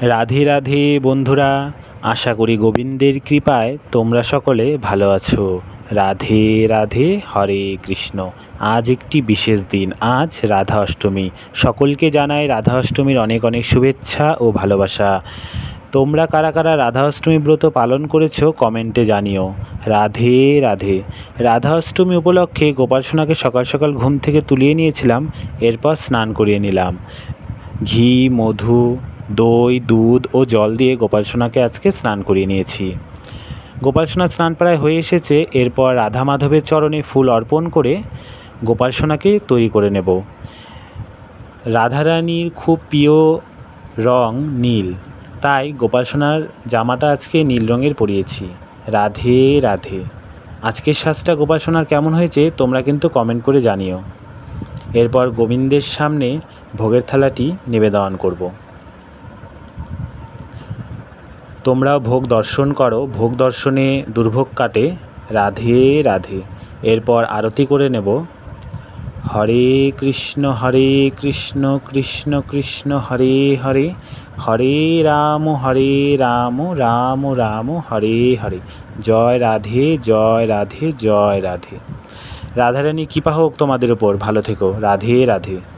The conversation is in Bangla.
রাধে রাধে বন্ধুরা, আশা করি গোবিন্দের কৃপায় তোমরা সকলে ভালো আছো। রাধে রাধে, হরে কৃষ্ণ। আজ একটি বিশেষ দিন, আজ রাধা অষ্টমী। সকলকে জানাই রাধা অষ্টমীর অনেক অনেক শুভেচ্ছা ও ভালোবাসা। তোমরা কারা কারা রাধা অষ্টমী ব্রত পালন করেছো কমেন্টে জানিও। রাধে রাধে। রাধা অষ্টমী উপলক্ষে গোপাল সোনাকে সকাল সকাল ঘুম থেকে তুলিয়ে নিয়েছিলাম, এরপর স্নান করিয়ে নিলাম। ঘি, মধু, দই, দুধ ও জল দিয়ে গোপাল সোনাকে আজকে স্নান করিয়ে নিয়েছি। গোপাল সোনার স্নান প্রায় হয়ে এসেছে, এরপর রাধা মাধবের চরণে ফুল অর্পণ করে গোপাল সোনাকে তৈরি করে নেব। রাধারানীর খুব প্রিয় রং নীল, তাই গোপাল সোনার জামাটা আজকে নীল রঙের পরিয়েছি। রাধে রাধে। আজকের সাজটা গোপাল সোনার কেমন হয়েছে তোমরা কিন্তু কমেন্ট করে জানিও। এরপর গোবিন্দের সামনে ভোগের থালাটি নিবেদন করব। তোমরাও ভোগ দর্শন করো, ভোগ দর্শনে দুর্ভোগ কাটে। রাধে রাধে। এরপর আরতি করে নেব। হরে কৃষ্ণ কৃষ্ণ কৃষ্ণ হরে হরে, হরে রাম রাম রাম হরে হরে। জয় রাধে জয় রাধে জয় রাধে। রাধারানী কৃপা হোক তোমাদের উপর। ভালো থেকো। রাধে রাধে।